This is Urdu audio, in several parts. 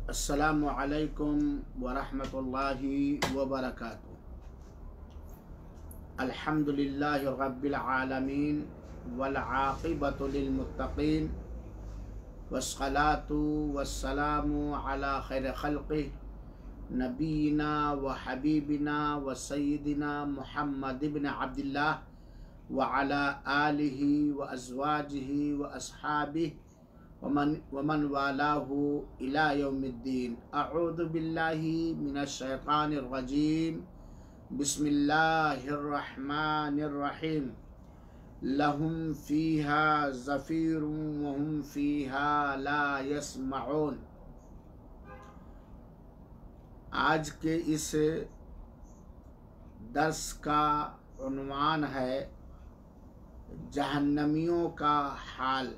السلام علیکم ورحمۃ اللہ وبرکاتہ۔ الحمد للہ رب العالمین والعاقبۃ للمتقین والصلاۃ والسلام علی خیر خلقہ نبینا و حبیبنا و سیدنا محمد بن عبد اللہ وعلی آلہ و ازواجہ و اصحابہ ومن والاہ الی یوم الدین۔ اعوذ باللہ من الشیطان الرجیم، بسم اللہ الرحمن الرحیم۔ لہم فیہا زفیر وہم فیہا لا یسمعون۔ آج کے اس درس کا عنوان ہے جہنمیوں کا حال۔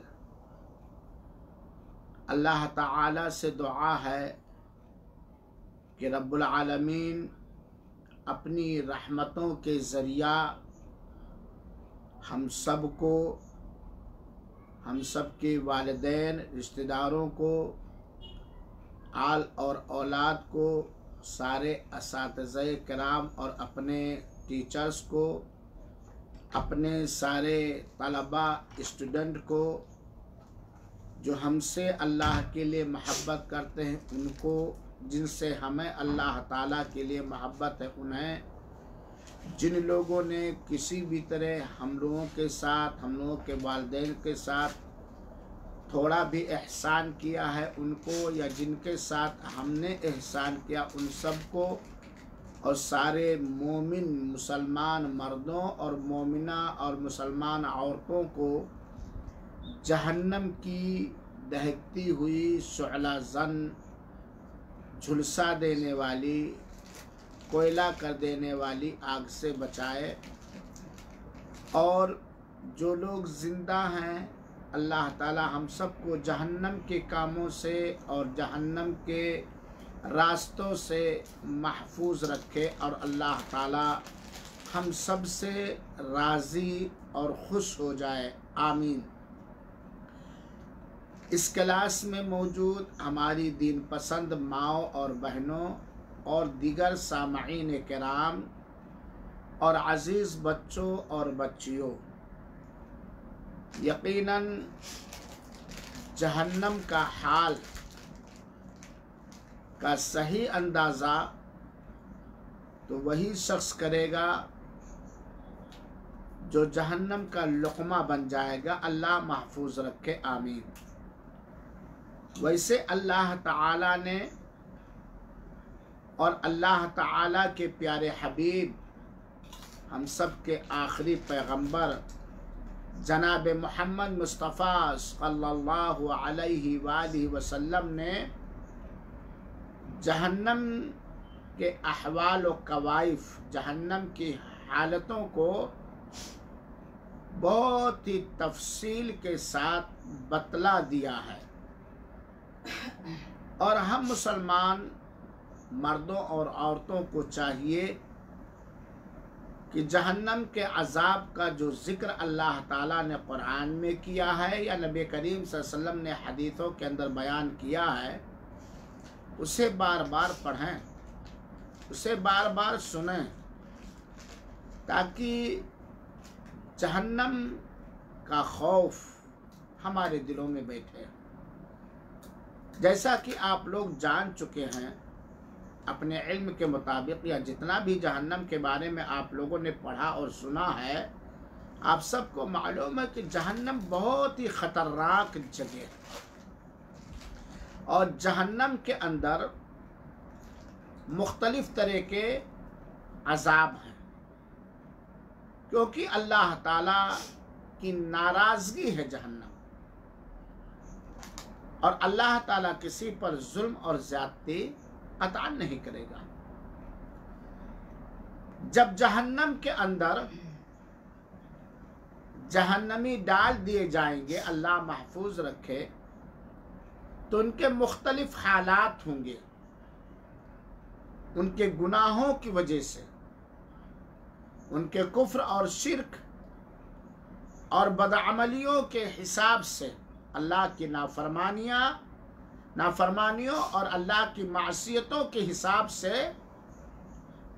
اللہ تعالی سے دعا ہے کہ رب العالمین اپنی رحمتوں کے ذریعہ ہم سب کو، ہم سب کے والدین، رشتہ داروں کو، آل اور اولاد کو، سارے اساتذہ کرام اور اپنے ٹیچرز کو، اپنے سارے طلباء اسٹوڈنٹ کو جو ہم سے اللہ کے لیے محبت کرتے ہیں، ان کو، جن سے ہمیں اللہ تعالیٰ کے لیے محبت ہے انہیں، جن لوگوں نے کسی بھی طرح ہم لوگوں کے ساتھ، ہم لوگوں کے والدین کے ساتھ تھوڑا بھی احسان کیا ہے ان کو، یا جن کے ساتھ ہم نے احسان کیا ان سب کو، اور سارے مومن مسلمان مردوں اور مومنہ اور مسلمان عورتوں کو جہنم کی دہکتی ہوئی شعلہ زن، جھلسا دینے والی، کوئلہ کر دینے والی آگ سے بچائے، اور جو لوگ زندہ ہیں اللہ تعالی ہم سب کو جہنم کے کاموں سے اور جہنم کے راستوں سے محفوظ رکھے، اور اللہ تعالی ہم سب سے راضی اور خوش ہو جائے، آمین۔ اس کلاس میں موجود ہماری دین پسند ماؤں اور بہنوں اور دیگر سامعین کرام اور عزیز بچوں اور بچیوں، یقیناً جہنم کا حال کا صحیح اندازہ تو وہی شخص کرے گا جو جہنم کا لقمہ بن جائے گا، اللہ محفوظ رکھے، آمین۔ ویسے اللہ تعالیٰ نے اور اللہ تعالیٰ کے پیارے حبیب، ہم سب کے آخری پیغمبر جناب محمد مصطفیٰ صلی اللہ علیہ وآلہ وسلم نے جہنم کے احوال و کوائف، جہنم کی حالتوں کو بہت ہی تفصیل کے ساتھ بتلا دیا ہے، اور ہم مسلمان مردوں اور عورتوں کو چاہیے کہ جہنم کے عذاب کا جو ذکر اللہ تعالیٰ نے قرآن میں کیا ہے یا نبی کریم صلی اللہ علیہ وسلم نے حدیثوں کے اندر بیان کیا ہے، اسے بار بار پڑھیں، اسے بار بار سنیں، تاکہ جہنم کا خوف ہمارے دلوں میں بیٹھے۔ جیسا کہ آپ لوگ جان چکے ہیں اپنے علم کے مطابق، یا جتنا بھی جہنم کے بارے میں آپ لوگوں نے پڑھا اور سنا ہے، آپ سب کو معلوم ہے کہ جہنم بہت ہی خطرناک جگہ ہے، اور جہنم کے اندر مختلف طرح کے عذاب ہیں، کیونکہ اللہ تعالیٰ کی ناراضگی ہے جہنم، اور اللہ تعالیٰ کسی پر ظلم اور زیادتی قطعاً نہیں کرے گا۔ جب جہنم کے اندر جہنمی ڈال دیے جائیں گے، اللہ محفوظ رکھے، تو ان کے مختلف حالات ہوں گے، ان کے گناہوں کی وجہ سے، ان کے کفر اور شرک اور بدعملیوں کے حساب سے، اللہ کی نافرمانیاں نافرمانیوں اور اللہ کی معصیتوں کے حساب سے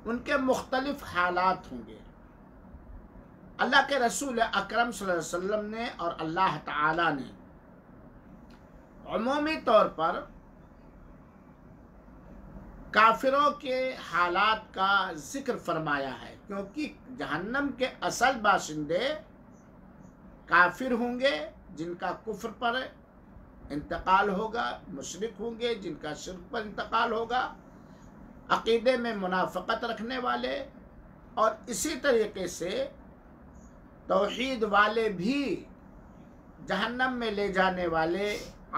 ان کے مختلف حالات ہوں گے۔ اللہ کے رسول اکرم صلی اللہ علیہ وسلم نے اور اللہ تعالی نے عمومی طور پر کافروں کے حالات کا ذکر فرمایا ہے، کیونکہ جہنم کے اصل باشندے کافر ہوں گے جن کا کفر پر انتقال ہوگا، مشرک ہوں گے جن کا شرک پر انتقال ہوگا، عقیدے میں منافقت رکھنے والے، اور اسی طریقے سے توحید والے بھی جہنم میں لے جانے والے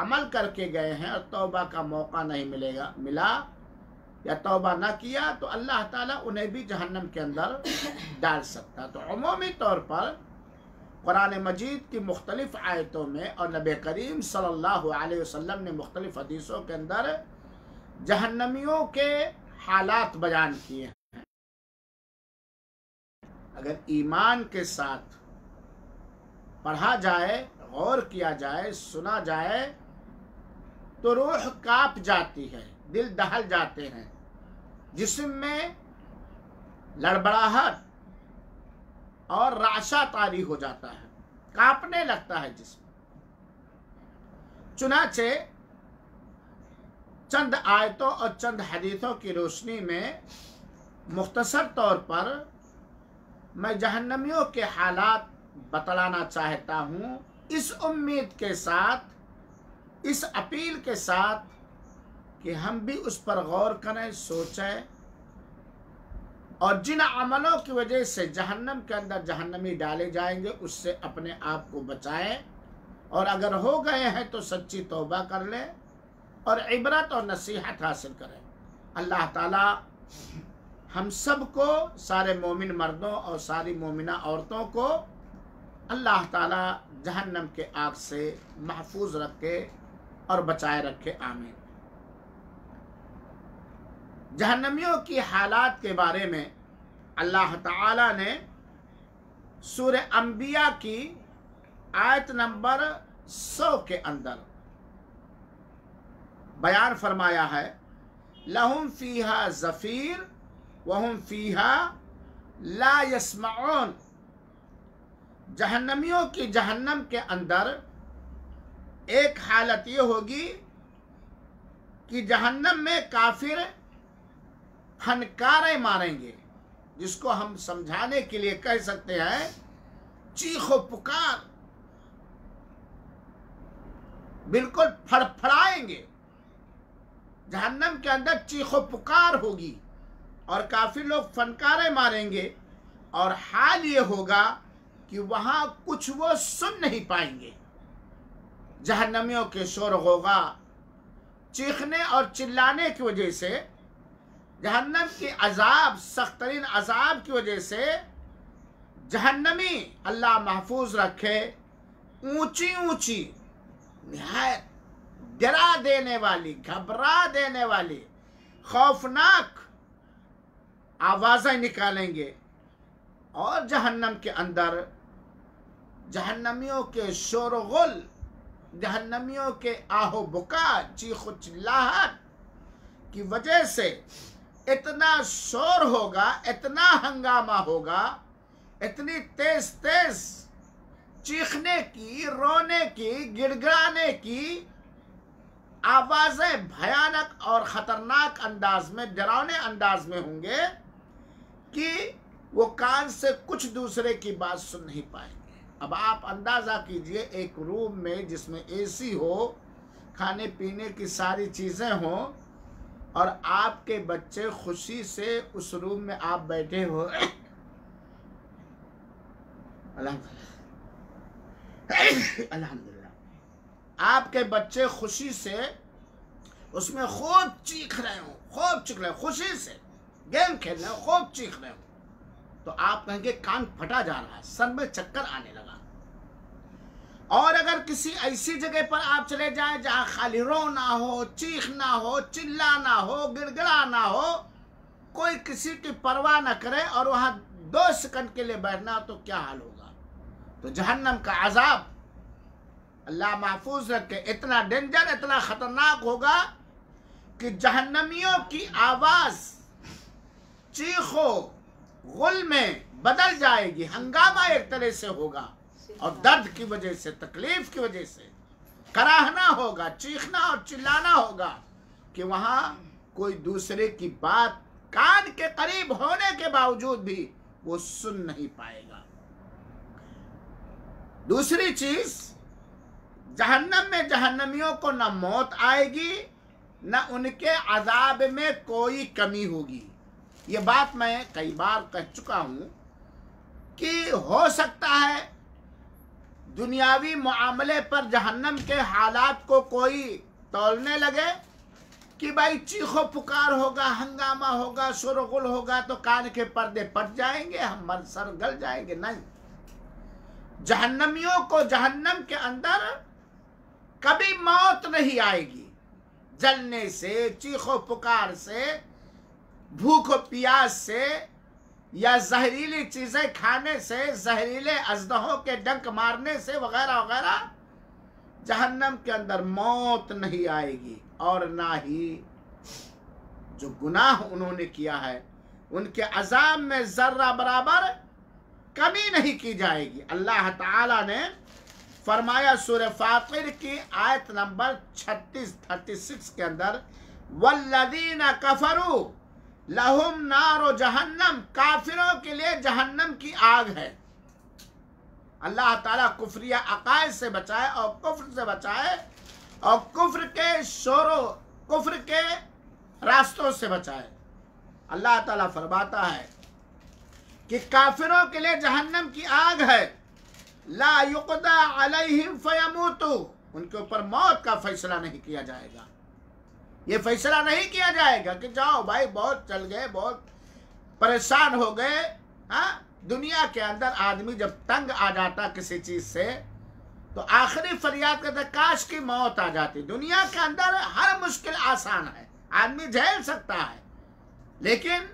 عمل کر کے گئے ہیں اور توبہ کا موقع نہیں ملا یا توبہ نہ کیا تو اللہ تعالیٰ انہیں بھی جہنم کے اندر ڈال سکتا۔ تو عمومی طور پر قرآن مجید کی مختلف آیتوں میں اور نبی کریم صلی اللہ علیہ وسلم نے مختلف حدیثوں کے اندر جہنمیوں کے حالات بیان کیے ہیں۔ اگر ایمان کے ساتھ پڑھا جائے، غور کیا جائے، سنا جائے تو روح کانپ جاتی ہے، دل دہل جاتے ہیں، جسم میں لڑبڑاہٹ اور رعشہ طاری ہو جاتا ہے، کانپنے لگتا ہے جسم۔ چنانچہ چند آیتوں اور چند حدیثوں کی روشنی میں مختصر طور پر میں جہنمیوں کے حالات بتلانا چاہتا ہوں، اس امید کے ساتھ، اس اپیل کے ساتھ کہ ہم بھی اس پر غور کریں، سوچیں، اور جن عملوں کی وجہ سے جہنم کے اندر جہنمی ڈالے جائیں گے اس سے اپنے آپ کو بچائیں، اور اگر ہو گئے ہیں تو سچی توبہ کر لیں اور عبرت اور نصیحت حاصل کریں۔ اللہ تعالی ہم سب کو، سارے مومن مردوں اور ساری مومنہ عورتوں کو اللہ تعالی جہنم کے آگ سے محفوظ رکھے اور بچائے رکھے، آمین۔ جہنمیوں کی حالات کے بارے میں اللہ تعالی نے سورہ انبیاء کی آیت نمبر 100 کے اندر بیان فرمایا ہے، لَهُمْ فِيهَا زَفِيرٌ وَهُمْ فِيهَا لَا يَسْمَعُونَ۔ جہنمیوں کی جہنم کے اندر ایک حالت یہ ہوگی کہ جہنم میں کافر پھنکارے ماریں گے، جس کو ہم سمجھانے کے لیے کہہ سکتے ہیں چیخ و پکار، بالکل پھڑپھڑائیں گے۔ جہنم کے اندر چیخ و پکار ہوگی اور کافر لوگ فنکارے ماریں گے، اور حال یہ ہوگا کہ وہاں کچھ وہ سن نہیں پائیں گے۔ جہنمیوں کے شور و غوغا، چیخنے اور چلانے کی وجہ سے، جہنم کی عذاب، سخت ترین عذاب کی وجہ سے جہنمی اللہ محفوظ رکھے اونچی اونچی، نہایت ڈرا دینے والی، گھبرا دینے والی، خوفناک آوازیں نکالیں گے، اور جہنم کے اندر جہنمیوں کے شور و غل، جہنمیوں کے آہ و بکا، چیخ و چلاہٹ کی وجہ سے اتنا شور ہوگا، اتنا ہنگامہ ہوگا، اتنی تیز تیز چیخنے کی، رونے کی، گڑگڑانے کی آوازیں بھیانک اور خطرناک انداز میں، ڈراؤنے انداز میں ہوں گے کہ وہ کان سے کچھ دوسرے کی بات سن نہیں پائیں گے۔ اب آپ اندازہ کیجئے ایک روم میں جس میں اے سی ہو، کھانے پینے کی ساری چیزیں ہوں، اور آپ کے بچے خوشی سے اس روم میں آپ بیٹھے ہو، الحمدللہ، آپ کے بچے خوشی سے اس میں خوب چیخ رہے ہوں، خوب چیخ رہے ہوں، خوشی سے گیم کھیل رہے ہوں، خوب چیخ رہے ہوں، تو آپ کہیں گے کان پھٹا جا رہا ہے، سر میں چکر آنے لگا۔ اور اگر کسی ایسی جگہ پر آپ چلے جائیں جہاں خالی رونا ہو، چیخ نہ ہو، چلانا ہو، گڑگڑانا ہو، کوئی کسی کی پرواہ نہ کرے، اور وہاں 2 سیکنڈ کے لیے بیٹھنا تو کیا حال ہوگا؟ تو جہنم کا عذاب اللہ محفوظ رکھے، اتنا ڈینجر، اتنا خطرناک ہوگا کہ جہنمیوں کی آواز چیخو غل میں بدل جائے گی، ہنگامہ ایک طرح سے ہوگا، اور درد کی وجہ سے، تکلیف کی وجہ سے کراہنا ہوگا، چیخنا اور چلانا ہوگا کہ وہاں کوئی دوسرے کی بات کان کے قریب ہونے کے باوجود بھی وہ سن نہیں پائے گا۔ دوسری چیز، جہنم میں جہنمیوں کو نہ موت آئے گی، نہ ان کے عذاب میں کوئی کمی ہوگی۔ یہ بات میں کئی بار کہہ چکا ہوں کہ ہو سکتا ہے دنیاوی معاملے پر جہنم کے حالات کو کوئی تولنے لگے کہ بھائی چیخو پکار ہوگا، ہنگامہ ہوگا، شور و غل ہوگا تو کان کے پردے پھٹ جائیں گے، ہم سر گل جائیں گے۔ نہیں، جہنمیوں کو جہنم کے اندر کبھی موت نہیں آئے گی، جلنے سے، چیخو پکار سے، بھوک و پیاس سے، یا زہریلی چیزیں کھانے سے، زہریلے اژدہوں کے ڈنک مارنے سے وغیرہ وغیرہ جہنم کے اندر موت نہیں آئے گی، اور نہ ہی جو گناہ انہوں نے کیا ہے ان کے عذاب میں ذرہ برابر کمی نہیں کی جائے گی۔ اللہ تعالی نے فرمایا سورہ فاطر کی آیت نمبر 36 کے اندر، والذین کفروا لہم نار جہنم، کافروں کے لیے جہنم کی آگ ہے۔ اللہ تعالیٰ کفریہ عقائد سے بچائے اور کفر سے بچائے، اور کفر کے شور و کفر کے راستوں سے بچائے۔ اللہ تعالیٰ فرماتا ہے کہ کافروں کے لیے جہنم کی آگ ہے، لا یقضی علیہم فیموتوا، ان کے اوپر موت کا فیصلہ نہیں کیا جائے گا۔ یہ فیصلہ نہیں کیا جائے گا کہ جاؤ بھائی بہت چل گئے، بہت پریشان ہو گئے۔ ہاں، دنیا کے اندر آدمی جب تنگ آ جاتا کسی چیز سے تو آخری فریاد کرتا کاش کی موت آ جاتی۔ دنیا کے اندر ہر مشکل آسان ہے، آدمی جھیل سکتا ہے، لیکن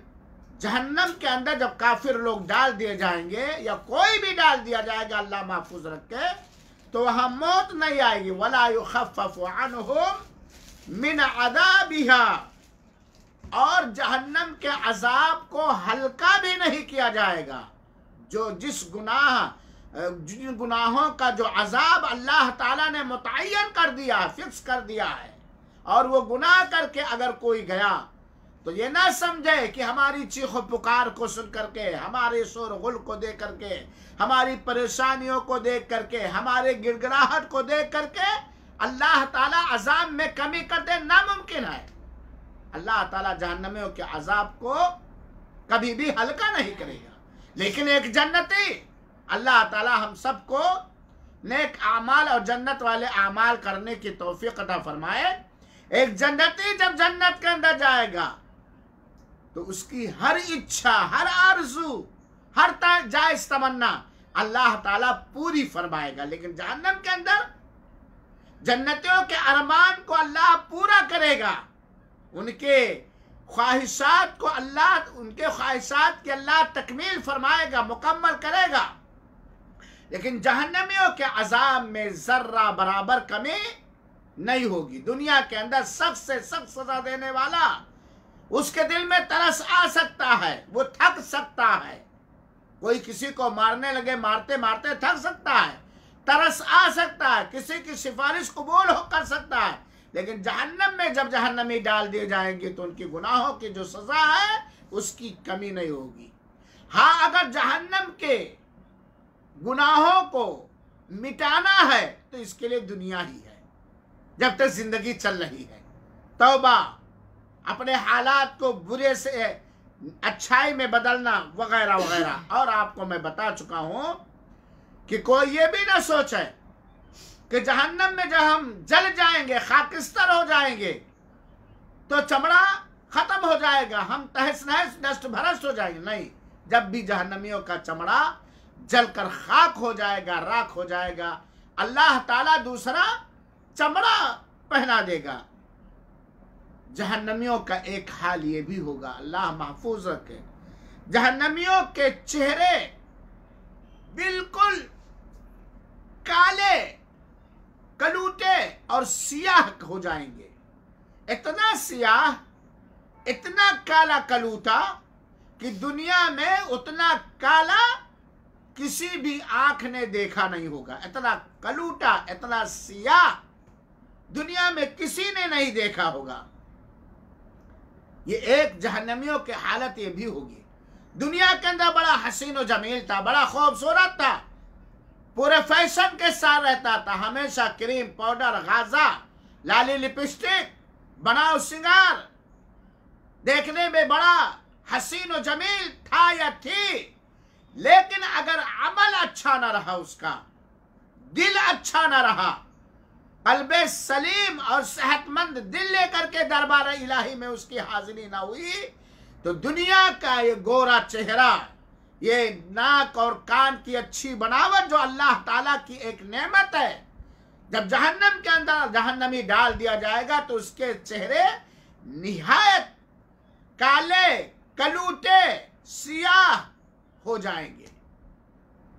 جہنم کے اندر جب کافر لوگ ڈال دیے جائیں گے یا کوئی بھی ڈال دیا جائے گا اللہ محفوظ رکھے، تو وہاں موت نہیں آئے گی۔ وَلَا يُخَفَّفُ عَنْهُمْ من عذابها، اور جہنم کے عذاب کو ہلکا بھی نہیں کیا جائے گا۔ جن گناہوں کا جو عذاب اللہ تعالیٰ نے متعین کر دیا، فکس کر دیا ہے، اور وہ گناہ کر کے اگر کوئی گیا تو یہ نہ سمجھے کہ ہماری چیخ و پکار کو سن کر کے، ہمارے شور غل کو دیکھ کر کے، ہماری پریشانیوں کو دیکھ کر کے، ہمارے گڑ گڑاہٹ کو دیکھ کر کے اللہ تعالیٰ عذاب میں کمی کر دے، ناممکن ہے۔ اللہ تعالیٰ جہنمیوں کے عذاب کو کبھی بھی ہلکا نہیں کرے گا۔ لیکن ایک جنتی، اللہ تعالیٰ ہم سب کو نیک اعمال اور جنت والے اعمال کرنے کی توفیق عطا فرمائے۔ ایک جنتی جب جنت کے اندر جائے گا تو اس کی ہر اچھا، ہر آرزو، ہر جائز تمنا اللہ تعالیٰ پوری فرمائے گا، لیکن جہنم کے اندر جنتیوں کے ارمان کو اللہ پورا کرے گا، ان کے خواہشات کو اللہ، ان کے خواہشات کی اللہ تکمیل فرمائے گا، مکمل کرے گا، لیکن جہنمیوں کے عذاب میں ذرہ برابر کمی نہیں ہوگی۔ دنیا کے اندر سخت سے سخت سزا دینے والا، اس کے دل میں ترس آ سکتا ہے، وہ تھک سکتا ہے، کوئی کسی کو مارنے لگے، مارتے مارتے تھک سکتا ہے، ترس آ سکتا ہے، کسی کی سفارش قبول ہو کر سکتا ہے، لیکن جہنم میں جب جہنمی ڈال دیے جائیں گے تو ان کی گناہوں کی جو سزا ہے اس کی کمی نہیں ہوگی۔ ہاں، اگر جہنم کے گناہوں کو مٹانا ہے تو اس کے لیے دنیا ہی ہے، جب تک زندگی چل رہی ہے، توبہ، اپنے حالات کو برے سے اچھائی میں بدلنا وغیرہ وغیرہ۔ اور آپ کو میں بتا چکا ہوں کہ کوئی یہ بھی نہ سوچے کہ جہنم میں جب ہم جل جائیں گے، خاکستر ہو جائیں گے تو چمڑا ختم ہو جائے گا، ہم تہس نہس ڈسٹ بھرس ہو جائیں گے۔ نہیں، جب بھی جہنمیوں کا چمڑا جل کر خاک ہو جائے گا، راکھ ہو جائے گا، اللہ تعالیٰ دوسرا چمڑا پہنا دے گا۔ جہنمیوں کا ایک حال یہ بھی ہوگا، اللہ محفوظ رکھے، جہنمیوں کے چہرے بالکل کالے کلوٹے اور سیاہ ہو جائیں گے. اتنا سیاہ، اتنا کالا کلوٹا کہ دنیا میں اتنا کالا کسی بھی آنکھ نے دیکھا نہیں ہوگا. اتنا کلوٹا، اتنا سیاہ دنیا میں کسی نے نہیں دیکھا ہوگا. یہ ایک جہنمیوں کی حالت یہ بھی ہوگی. دنیا کے اندر بڑا حسین و جمیل تھا، بڑا خوبصورت تھا، پورے فیشن کے ساتھ رہتا تھا، ہمیشہ کریم، پاؤڈر، غازہ، لالی، لپسٹک، بناؤ سنگار، دیکھنے میں بڑا حسین و جمیل تھا یا تھی. لیکن اگر عمل اچھا نہ رہا، اس کا دل اچھا نہ رہا، قلب سلیم اور صحت مند دل لے کر کے دربار الہی میں اس کی حاضری نہ ہوئی، تو دنیا کا یہ گورا چہرہ، یہ ناک اور کان کی اچھی بناوٹ جو اللہ تعالیٰ کی ایک نعمت ہے، جب جہنم کے اندر جہنمی ڈال دیا جائے گا تو اس کے چہرے نہایت کالے، کلوٹے، سیاہ ہو جائیں گے.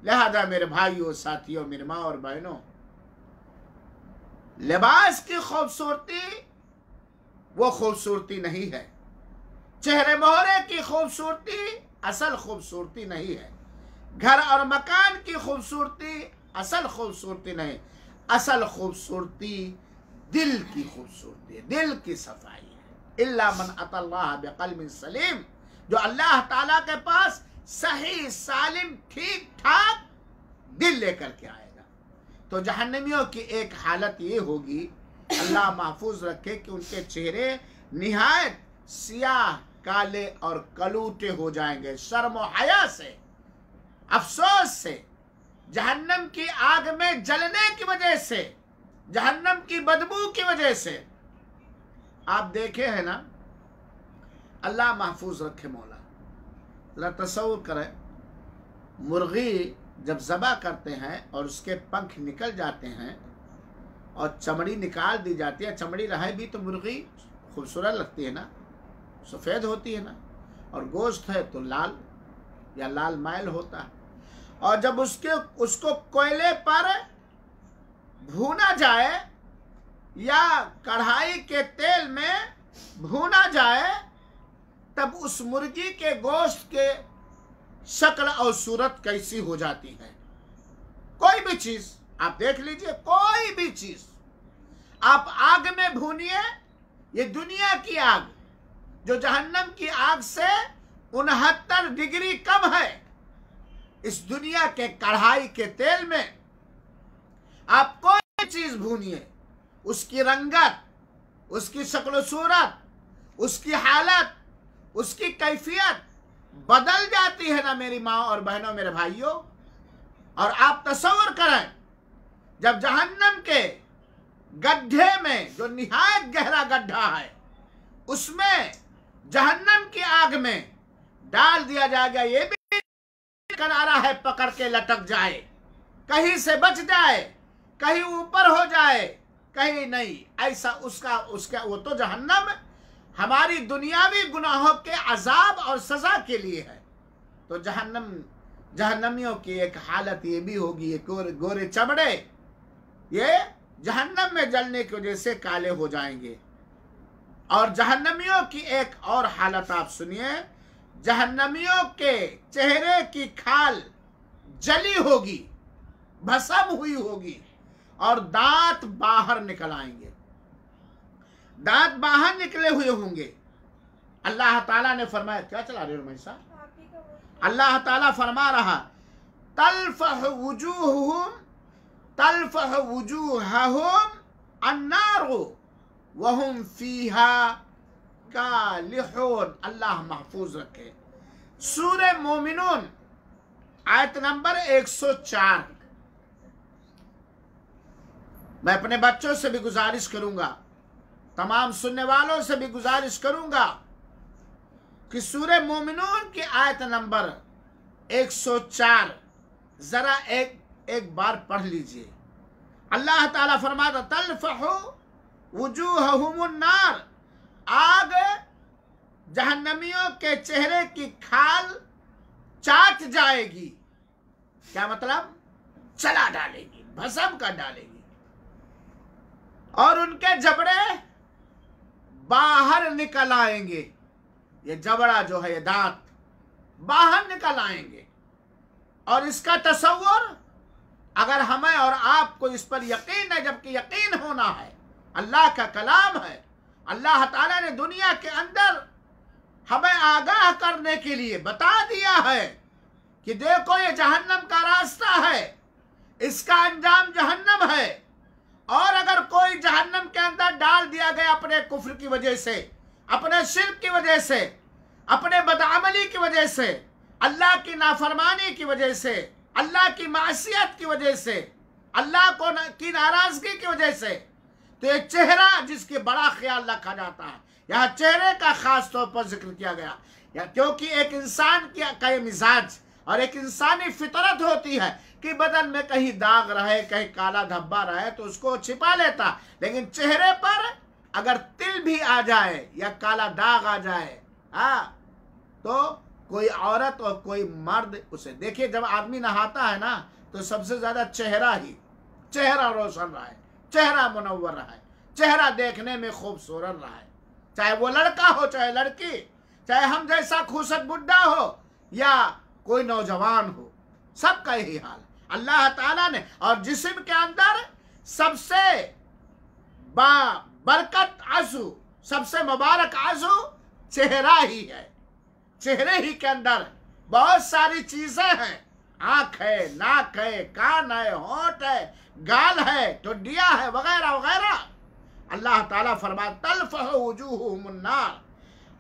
لہذا میرے بھائیوں، ساتھیوں، میری ماں اور بہنوں، لباس کی خوبصورتی وہ خوبصورتی نہیں ہے. چہرے مہرے کی خوبصورتی اصل خوبصورتی نہیں ہے. گھر اور مکان کی خوبصورتی اصل خوبصورتی نہیں. اصل خوبصورتی دل کی خوبصورتی ہے، دل کی صفائی ہے. الا من اتى اللہ بقلب سلیم، جو اللہ تعالیٰ کے پاس صحیح، سالم، ٹھیک ٹھاک دل لے کر کے آئے گا. تو جہنمیوں کی ایک حالت یہ ہوگی، اللہ محفوظ رکھے، کہ ان کے چہرے نہایت سیاہ، کالے اور کلوٹے ہو جائیں گے، شرم و حیا سے، افسوس سے، جہنم کی آگ میں جلنے کی وجہ سے، جہنم کی بدبو کی وجہ سے. آپ دیکھے ہیں نا، اللہ محفوظ رکھے مولا. ذرا تصور کریں، مرغی جب ذبح کرتے ہیں اور اس کے پنکھ نکل جاتے ہیں اور چمڑی نکال دی جاتی ہے، چمڑی رہے بھی تو مرغی خوبصورت لگتی ہے نا، سفید ہوتی ہے نا، اور گوشت ہے تو لال یا لال مائل ہوتا ہے. اور جب اس کو کوئلے پر بھونا جائے یا کڑھائی کے تیل میں بھونا جائے، تب اس مرغی کے گوشت کے شکل اور صورت کیسی ہو جاتی ہے. کوئی بھی چیز آپ دیکھ لیجئے، کوئی بھی چیز آپ آگ میں بھونیے، یہ دنیا کی آگ جو جہنم کی آگ سے 69 ڈگری کم ہے، اس دنیا کے کڑھائی کے تیل میں آپ کوئی چیز بھونیے، اس کی رنگت، اس کی شکل و صورت، اس کی حالت، اس کی کیفیت بدل جاتی ہے نا میری ماں اور بہنوں، میرے بھائیوں. اور آپ تصور کریں، جب جہنم کے گڈھے میں، جو نہایت گہرا گڈھا ہے، اس میں جہنم کی آگ میں ڈال دیا جائے گا، یہ بھی کنارہ ہے پکڑ کے لٹک جائے، کہیں سے بچ جائے، کہیں اوپر ہو جائے، کہیں نہیں. ایسا اس کا وہ تو جہنم ہماری دنیاوی گناہوں کے عذاب اور سزا کے لیے ہے. تو جہنمیوں کی ایک حالت یہ بھی ہوگی، یہ گورے چمڑے یہ جہنم میں جلنے کی وجہ سے کالے ہو جائیں گے. اور جہنمیوں کی ایک اور حالت آپ سنیے، جہنمیوں کے چہرے کی کھال جلی ہوگی، بھسم ہوئی ہوگی، اور دانت باہر نکل آئیں گے، دانت باہر نکلے ہوئے ہوں گے. اللہ تعالیٰ نے فرمایا، کیا چلا رہے ہو میسا؟ اللہ تعالیٰ فرما رہا، تلفح وجوہہم النار وہم فیہا کالحون. اللہ محفوظ رکھے. سورہ مومنون آیت نمبر 104. میں اپنے بچوں سے بھی گزارش کروں گا، تمام سننے والوں سے بھی گزارش کروں گا کہ سورہ مومنون کی آیت نمبر 104 ذرا ایک بار پڑھ لیجئے. اللہ تعالیٰ فرماتا، تلفح وجوہہم النار، آگ جہنمیوں کے چہرے کی کھال چاٹ جائے گی. کیا مطلب؟ چلا ڈالے گی، بھسم کر ڈالے گی. اور ان کے جبڑے باہر نکل آئیں گے. یہ جبڑا جو ہے، یہ دانت باہر نکل آئیں گے. اور اس کا تصور اگر ہمیں اور آپ کو اس پر یقین ہے، جبکہ یقین ہونا ہے، اللہ کا کلام ہے. اللہ تعالیٰ نے دنیا کے اندر ہمیں آگاہ کرنے کے لیے بتا دیا ہے کہ دیکھو یہ جہنم کا راستہ ہے، اس کا انجام جہنم ہے. اور اگر کوئی جہنم کے اندر ڈال دیا گیا اپنے کفر کی وجہ سے، اپنے شرک کی وجہ سے، اپنے بدعملی کی وجہ سے، اللہ کی نافرمانی کی وجہ سے، اللہ کی معصیت کی وجہ سے، اللہ کی ناراضگی کی وجہ سے، تو یہ چہرہ جس کی بڑا خیال رکھا جاتا ہے. یہاں چہرے کا خاص طور پر ذکر کیا گیا، کیونکہ ایک انسان کا یہ مزاج اور ایک انسانی فطرت ہوتی ہے کہ بدن میں کہیں داغ رہے، کہیں کالا دھبا رہے تو اس کو چھپا لیتا. لیکن چہرے پر اگر تل بھی آ جائے یا کالا داغ آ جائے تو کوئی عورت اور کوئی مرد اسے دیکھیے. جب آدمی نہاتا ہے نا تو سب سے زیادہ چہرہ روشن رہا ہے، چہرہ منور رہا ہے، چہرہ دیکھنے میں خوبصورت رہا ہے. چاہے وہ لڑکا ہو، چاہے لڑکی، چاہے ہم جیسا خوشت بڈھا ہو یا کوئی نوجوان ہو، سب کا یہی حال ہے. اللہ تعالیٰ نے اور جسم کے اندر سب سے برکت عضو، سب سے مبارک عضو چہرہ ہی ہے. چہرے ہی کے اندر بہت ساری چیزیں ہیں. آنکھ ہے، ناک ہے، کان ہے، ہونٹ ہے، گال ہے، ٹڈیاں ہے، وغیرہ وغیرہ. اللہ تعالیٰ فرماتا تلفح وجوہہم النار،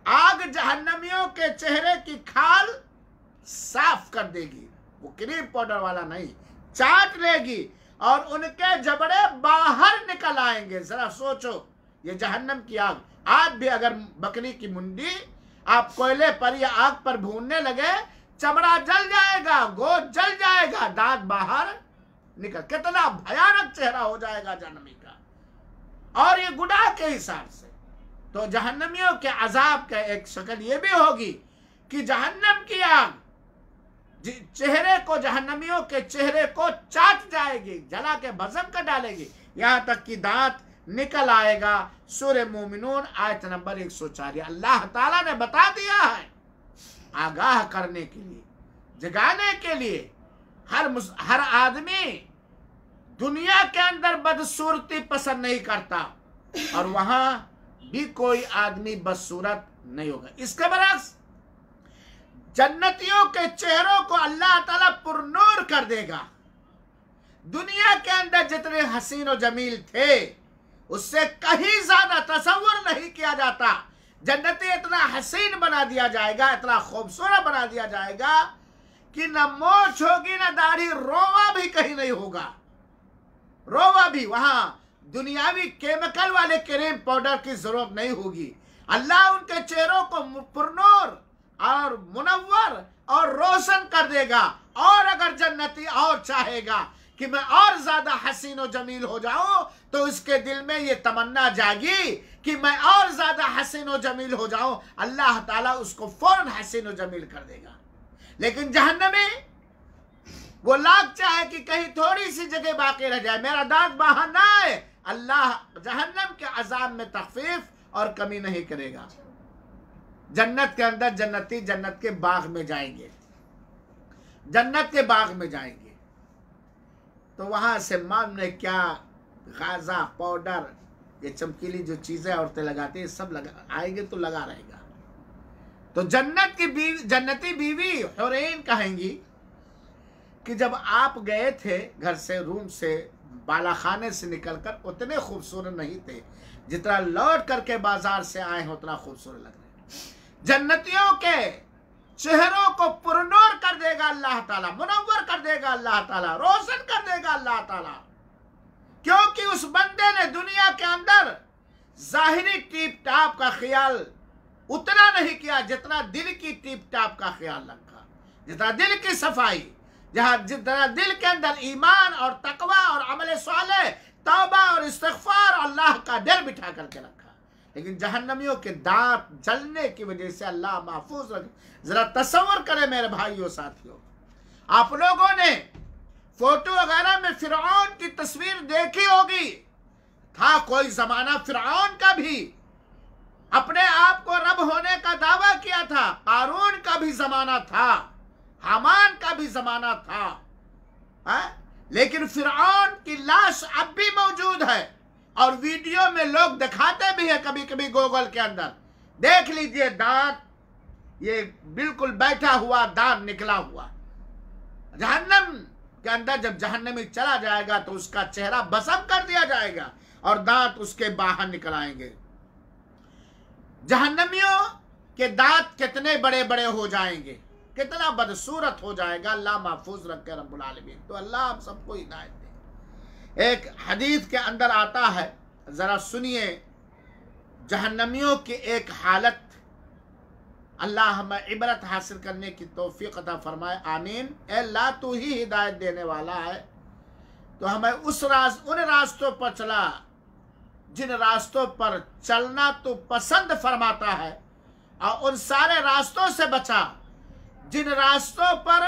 آگ جہنمیوں کے چہرے کی کھال صاف کر دے گی. وہ کریم پاؤڈر والا نہیں، چاٹ لے گی اور ان کے جبڑے باہر نکل آئیں گے. ذرا سوچو، یہ جہنم کی آگ. آج بھی اگر بکری کی منڈی آپ کوئلے پر یا آگ پر بھوننے لگے، چمڑا جل جائے گا، گوشت جل جائے گا، دانت باہر نکل. کتنا بھیانک چہرہ ہو جائے گا جہنمی کا، اور یہ گناہ کے حساب سے. تو جہنمیوں کے عذاب کا ایک شکل یہ بھی ہوگی کہ جہنم کی آگ چہرے کو، جہنمیوں کے چہرے کو چاٹ جائے گی، جلا کے بھسم کر ڈالے گی، یہاں تک کہ دانت نکل آئے گا. سورہ مومنون آیت نمبر 104. اللہ تعالیٰ نے بتا دیا ہے آگاہ کرنے کے لیے، جگانے کے لیے. ہر آدمی دنیا کے اندر بدصورتی پسند نہیں کرتا، اور وہاں بھی کوئی آدمی بدصورت نہیں ہوگا. اس کے برعکس جنتیوں کے چہروں کو اللہ تعالیٰ پر نور کر دے گا. دنیا کے اندر جتنے حسین و جمیل تھے اس سے کہیں زیادہ تصور نہیں کیا جاتا. جنتی اتنا حسین بنا دیا جائے گا، اتنا خوبصورت بنا دیا جائے گا کہ نہ مونچھ ہوگی، نہ داڑھی، رووا بھی کہیں نہیں ہوگا. رووا بھی وہاں دنیاوی کیمیکل والے کریم پاؤڈر کی ضرورت نہیں ہوگی. اللہ ان کے چہروں کو پرنور اور منور اور روشن کر دے گا. اور اگر جنتی اور چاہے گا کہ میں اور زیادہ حسین و جمیل ہو جاؤں تو اس کے دل میں یہ تمنا جاگی کہ میں اور زیادہ حسین و جمیل ہو جاؤں. اللہ تعالیٰ اس کو فوراً حسین و جمیل کر دے گا. لیکن جہنمی وہ لاکھ چاہے کہ کہیں تھوڑی سی جگہ باقی رہ جائے، میرا دانت باہر نہ آئے، اللہ جہنم کے عذاب میں تخفیف اور کمی نہیں کرے گا. جنت کے اندر جنتی جنت کے باغ میں جائیں گے، جنت کے باغ میں جائیں گے تو وہاں سے معلوم نے کیا غازہ، پاؤڈر، یہ چمکیلی جو چیزیں عورتیں لگاتی ہیں سب آئیں گے تو لگا رہے گا. تو جنت کی بیوی، جنتی بیوی حورین کہیں گی کہ جب آپ گئے تھے گھر سے، روم سے، بالا خانے سے نکل کر اتنے خوبصورت نہیں تھے جتنا لوٹ کر کے بازار سے آئے ہیں اتنا خوبصورت لگ رہے ہیں. جنتیوں کے چہروں کو پرنور کر دے گا اللہ تعالیٰ، منور کر دے گا اللہ تعالیٰ، روشن کر دے گا اللہ تعالیٰ. کیونکہ اس بندے نے دنیا کے اندر ظاہری ٹیپ ٹاپ کا خیال اتنا نہیں کیا جتنا دل کی ٹیپ ٹاپ کا خیال رکھا، جتنا دل کی صفائی، جتنا دل کے اندر ایمان اور تقوی اور عمل صالح، توبہ اور استغفار، اللہ کا ڈر بٹھا کر کے رکھا. لیکن جہنمیوں کے دانت جلنے کی وجہ سے اللہ محفوظ رکھے. ذرا تصور کریں میرے بھائیوں ساتھیوں، آپ لوگوں نے فوٹو وغیرہ میں فرعون کی تصویر دیکھی ہوگی. تھا کوئی زمانہ فرعون کا بھی اپنے آپ کو رب ہونے کا دعویٰ کیا تھا، قارون کا بھی زمانہ تھا، حامان کا بھی زمانہ تھا، لیکن فرعون کی لاش اب بھی موجود ہے، اور ویڈیو میں لوگ دکھاتے بھی ہیں کبھی کبھی گوگل کے اندر، دیکھ لیجئے دانت، یہ بالکل بیٹھا ہوا دانت نکلا ہوا۔ جہنم کے اندر جب جہنمی چلا جائے گا تو اس کا چہرہ بسم کر دیا جائے گا اور دانت اس کے باہر نکل آئیں گے۔ جہنمیوں کے دانت کتنے بڑے بڑے ہو جائیں گے، کتنا بدصورت ہو جائے گا، اللہ محفوظ رکھے رب العالمین۔ تو اللہ ہم سب کو ہدایت دے۔ ایک حدیث کے اندر آتا ہے، ذرا سنیے، جہنمیوں کی ایک حالت، اللہ ہمیں عبرت حاصل کرنے کی توفیق عطا فرمائے، آمین۔ اے اللہ تو ہی ہدایت دینے والا ہے، تو ہمیں ان راستوں پر چلا جن راستوں پر چلنا تو پسند فرماتا ہے، اور ان سارے راستوں سے بچا جن راستوں پر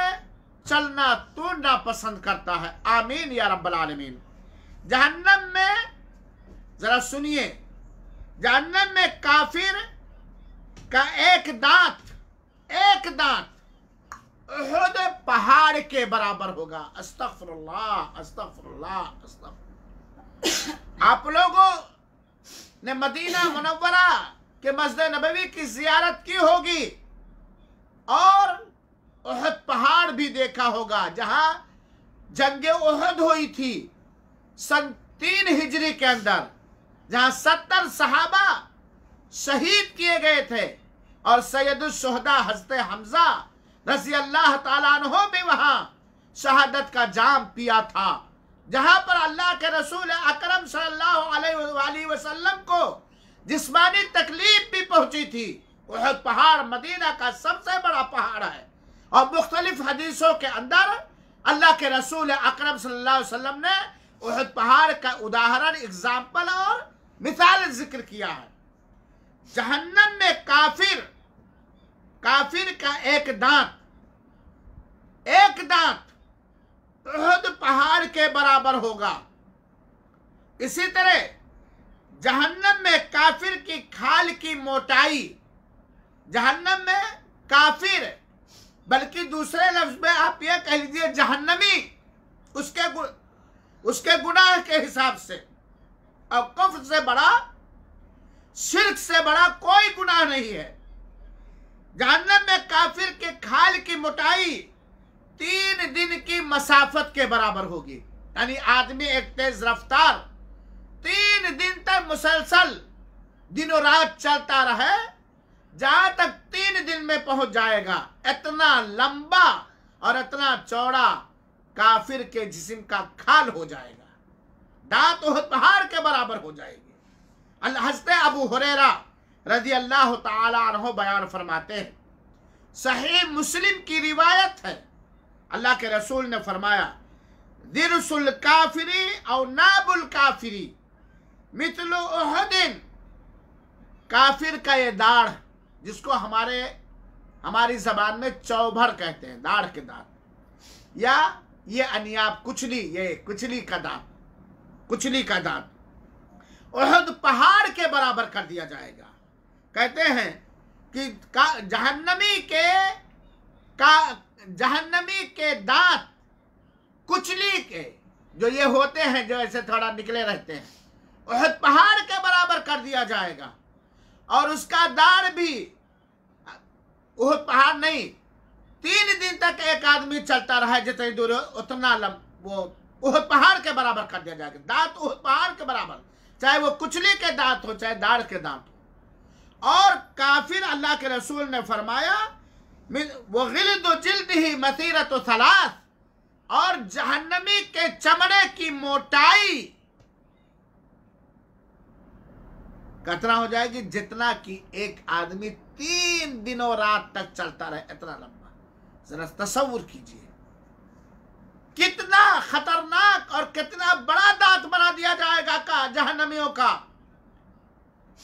چلنا تو ناپسند کرتا ہے، آمین یا رب العالمین۔ جہنم میں ذرا سنیے، جہنم میں کافر کا ایک دانت احد پہاڑ کے برابر ہوگا۔ استغفر اللہ، استغفر اللہ، استغفر۔ آپ لوگوں نے مدینہ منورہ کے مسجد نبوی کی زیارت کی ہوگی اور احد پہاڑ بھی دیکھا ہوگا، جہاں جنگ احد ہوئی تھی سن 3 ہجری کے اندر، جہاں 70 صحابہ شہید کیے گئے تھے، اور سید الشہداء حضرت حمزہ رضی اللہ تعالیٰ عنہ بھی وہاں شہادت کا جام پیا تھا، جہاں پر اللہ کے رسول اکرم صلی اللہ علیہ وآلہ وسلم کو جسمانی تکلیف بھی پہنچی تھی۔ احد پہاڑ مدینہ کا سب سے بڑا پہاڑ ہے، اور مختلف حدیثوں کے اندر اللہ کے رسول اکرم صلی اللہ علیہ وسلم نے احد پہاڑ کا اداہرن، اگزامپل اور مثال ذکر کیا ہے۔ جہنم میں کافر کا ایک دانت احد پہاڑ کے برابر ہوگا۔ اسی طرح جہنم میں کافر کی کھال کی موٹائی، جہنم میں کافر، بلکہ دوسرے لفظ میں آپ یہ کہہ لیجئے جہنمی، اس کے گناہ کے حساب سے، اور کفر سے بڑا، شرک سے بڑا کوئی گناہ نہیں ہے۔ جہنم میں کافر کے کھال کی موٹائی 3 دن کی مسافت کے برابر ہوگی، یعنی آدمی ایک تیز رفتار 3 دن تک مسلسل دن و رات چلتا رہے، جہاں تک 3 دن میں پہنچ جائے گا، اتنا لمبا اور اتنا چوڑا کافر کے جسم کا کھال ہو جائے گا، دانت احد پہاڑ کے برابر ہو جائے گی۔ حضرت ابو ہریرہ رضی اللہ تعالی عنہ بیان فرماتے ہیں، صحیح مسلم کی روایت ہے، اللہ کے رسول نے فرمایا، ذرس الکافری او ناب الکافری مثل احد، کافر کا یہ داڑھ، جس کو ہماری زبان میں چوبھر کہتے ہیں، داڑھ کے دانت، یا یہ انیاب کچلی، یہ کچلی کا دانت احد پہاڑ کے برابر کر دیا جائے گا۔ کہتے ہیں کہ جہنمی کے دانت کچلی کے جو یہ ہوتے ہیں، جو ایسے تھوڑا نکلے رہتے ہیں، احد پہاڑ کے برابر کر دیا جائے گا، اور اس کا داڑھ بھی احد پہاڑ نہیں، 3 دن تک ایک آدمی چلتا رہا جتنی دور اتنا وہ احد پہاڑ کے برابر کر دیا جائے گا، دانت احد پہاڑ کے برابر، چاہے وہ کچلی کے دانت ہو چاہے داڑھ کے دانت ہو۔ اور کافر، اللہ کے رسول نے فرمایا، وَغِلْدُ جِلْدِهِ مَثِيرَةُ 3، اور جہنمی کے چمڑے کی موٹائی کتنا ہو جائے گی، جتنا کہ ایک آدمی 3 دنوں رات تک چلتا رہے، اتنا لمبا۔ ذرا تصور کیجئے کتنا خطرناک اور کتنا بڑا دانت بنا دیا جائے گا جہنمیوں کا،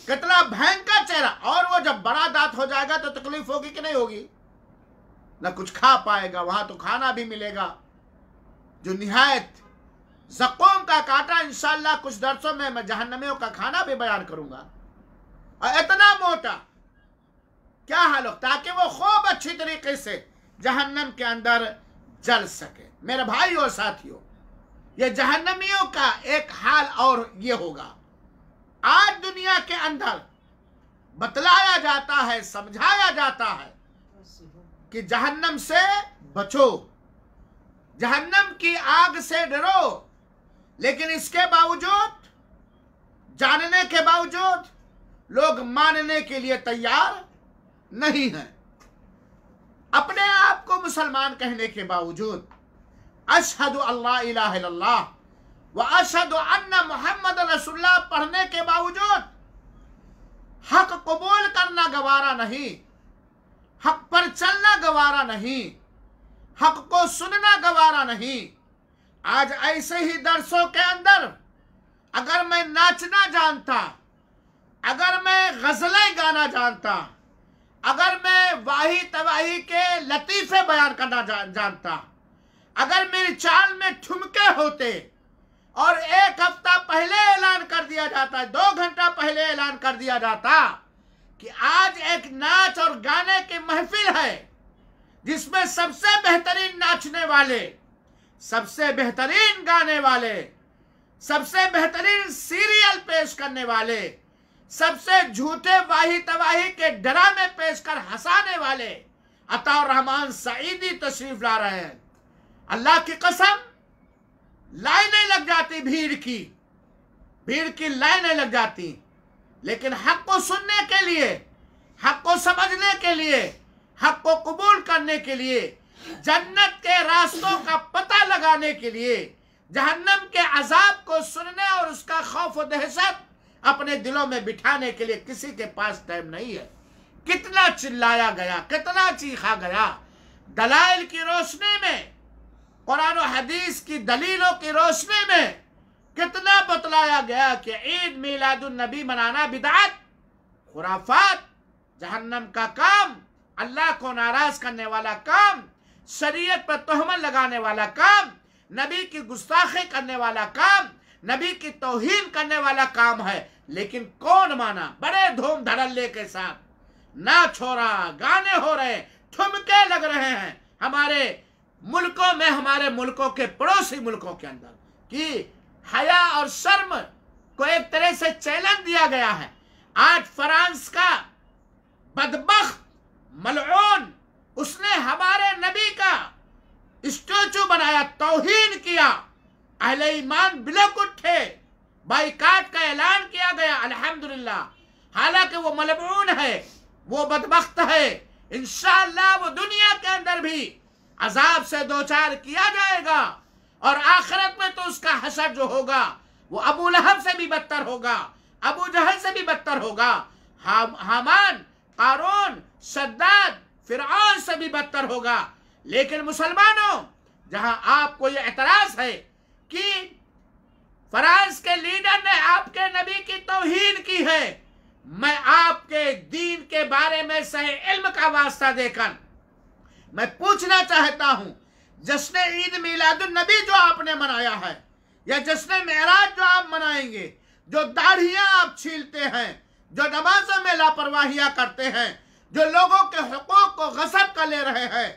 کتنا بھینکر چہرہ، اور وہ جب بڑا دانت ہو جائے گا تو تکلیف ہوگی کہ نہیں ہوگی؟ نہ کچھ کھا پائے گا، وہاں تو کھانا بھی ملے گا جو نہایت زقوم کا کانٹا انشاءاللہ کچھ درسوں میں جہنمیوں کا کھانا بھی بیان کروں گا، اور اتنا موٹا کیا حال ہو، تاکہ وہ خوب اچھی طریقے سے جہنم کے اندر جل سکے۔ میرے بھائی اور ساتھیوں، یہ جہنمیوں کا ایک حال اور یہ ہوگا۔ آج دنیا کے اندر بتلایا جاتا ہے، سمجھایا جاتا ہے کہ جہنم سے بچو، جہنم کی آگ سے ڈرو، لیکن اس کے باوجود، جاننے کے باوجود لوگ ماننے کے لیے تیار نہیں ہیں۔ اپنے آپ کو مسلمان کہنے کے باوجود، اشہد اللہ الہ الا اللہ و اشہد ان محمد رسول اللہ پڑھنے کے باوجود حق قبول کرنا گوارا نہیں، حق پر چلنا گوارا نہیں، حق کو سننا گوارا نہیں۔ آج ایسے ہی درسوں کے اندر اگر میں ناچنا جانتا، اگر میں غزلیں گانا جانتا، اگر میں واہی تواہی کے لطیفے بیان کرنا جانتا، اگر میری چال میں ٹھمکے ہوتے اور ایک ہفتہ پہلے اعلان کر دیا جاتا، 2 گھنٹہ پہلے اعلان کر دیا جاتا کہ آج ایک ناچ اور گانے کی محفل ہے جس میں سب سے بہترین ناچنے والے، سب سے بہترین گانے والے، سب سے بہترین سیریل پیش کرنے والے، سب سے جھوٹے واہی تواہی کے ڈرامے پیش کر ہنسانے والے عطا الرحمن سعیدی تشریف لا رہے ہیں، اللہ کی قسم لائنیں لگ جاتی، بھیڑ کی لائنیں لگ جاتی، لیکن حق کو سننے کے لیے، حق کو سمجھنے کے لیے، حق کو قبول کرنے کے لیے، جنت کے راستوں کا پتہ لگانے کے لیے، جہنم کے عذاب کو سننے اور اس کا خوف و دہشت اپنے دلوں میں بٹھانے کے لیے کسی کے پاس ٹائم نہیں ہے۔ کتنا چلایا گیا، کتنا چیخا گیا، دلائل کی روشنی میں، قرآن و حدیث کی دلیلوں کی روشنی میں کتنا بتلایا گیا کہ عید میلاد النبی منانا بدعت، خرافات، جہنم کا کام، اللہ کو ناراض کرنے والا کام، شریعت پر تہمت لگانے والا کام، نبی کی گستاخی کرنے والا کام، نبی کی توہین کرنے والا کام ہے۔ لیکن کون مانا؟ بڑے دھوم دھڑلے کے ساتھ ناچ ہو رہا، گانے ہو رہے، ٹھمکے لگ رہے ہیں ہمارے ملکوں میں، ہمارے ملکوں کے پڑوسی ملکوں کے اندر، کہ حیا اور شرم کو ایک طرح سے چیلنج دیا گیا ہے۔ آج فرانس کا بدبخت ملعون، اس نے ہمارے نبی کا اسٹیچو بنایا، توہین کیا، اہل ایمان بلک اٹھے، بائیکاٹ کا اعلان کیا گیا، الحمدللہ، حالانکہ وہ ملعون ہے، وہ بدبخت ہے، انشاءاللہ وہ دنیا کے اندر بھی عذاب سے دوچار کیا جائے گا، اور آخرت میں تو اس کا حشر جو ہوگا وہ ابو لہب سے بھی بدتر ہوگا، ابو جہل سے بھی بدتر ہوگا، حامان، قارون، شداد، فرعون سے بھی بدتر ہوگا۔ لیکن مسلمانوں، جہاں آپ کو یہ اعتراض ہے کہ فرانس کے لیڈر نے آپ کے نبی کی توہین کی ہے، میں آپ کے دین کے بارے میں صحیح علم کا واسطہ دے کر میں پوچھنا چاہتا ہوں، جشن عید میلاد النبی جو آپ نے منایا ہے، یا جشن معراج جو آپ منائیں گے، جو داڑھیاں آپ چھیلتے ہیں، جو نمازوں میں لاپرواہیاں کرتے ہیں، جو لوگوں کے حقوق کو غصب کر لے رہے ہیں،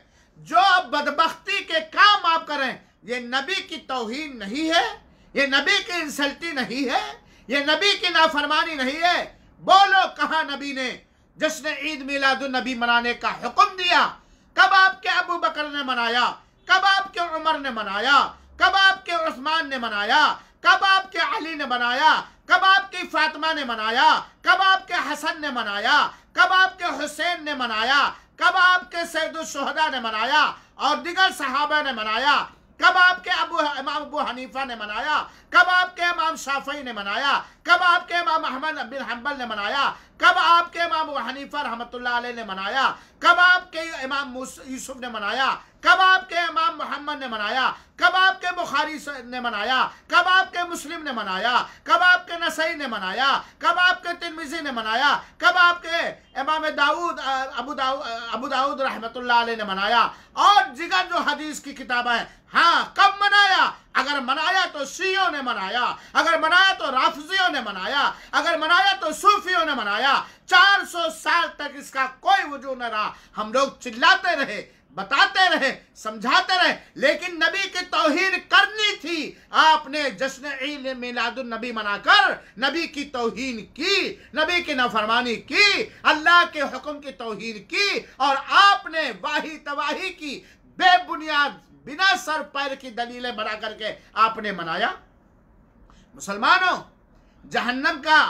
جو بدبختی کے کام آپ کریں، یہ نبی کی توہین نہیں ہے؟ یہ نبی کی انسلٹی نہیں ہے؟ یہ نبی کی نافرمانی نہیں ہے؟ بولو کہاں نبی نے جشن عید میلاد النبی منانے کا حکم دیا؟ کب آپ کے ابو بکر نے منایا؟ کب آپ کے عمر نے منایا؟ کب آپ کے عثمان نے منایا؟ کب آپ کے علی نے منایا؟ کب آپ کی فاطمہ نے منایا؟ کب آپ کے حسن نے منایا؟ کب آپ کے حسین نے منایا؟ کب آپ کے سید الشہداء نے منایا اور دیگر صحابہ نے منایا؟ کب آپ کے امام ابو حنیفہ نے منایا؟ کب آپ کے امام شافعی نے منایا؟ کب آپ کے امام احمد بن حنبل نے منایا؟ کب آپ کے امام ابو حنیفہ رحمۃ اللہ علیہ نے منایا؟ کب آپ کے امام یوسف نے منایا؟ کب آپ کے امام محمد نے منایا؟ کب آپ کے بخاری نے منایا؟ کب آپ کے مسلم نے منایا؟ کب آپ کے نسائی نے منایا؟ کب آپ کے ترمذی نے منایا؟ کب آپ کے امام ابو داؤد رحمۃ اللہ علیہ نے منایا؟ اور دیگر جو حدیث کی کتابیں ہیں، ہاں کب منایا؟ اگر منایا تو شیعوں نے منایا، اگر منایا تو رافضیوں نے منایا، اگر منایا تو صوفیوں نے منایا۔ 400 سال تک اس کا کوئی وجود نہ رہا۔ ہم لوگ چلاتے رہے، بتاتے رہے، سمجھاتے رہے، لیکن نبی کی توہین کرنی تھی۔ آپ نے جشن عید میلاد النبی منا کر نبی کی توہین کی، نبی کی نافرمانی کی، اللہ کے حکم کی توہین کی، اور آپ نے واہی تواہی کی، بے بنیاد بنا سر پیر کی دلیلیں بنا کر کے آپ نے منایا۔ مسلمانوں، جہنم کا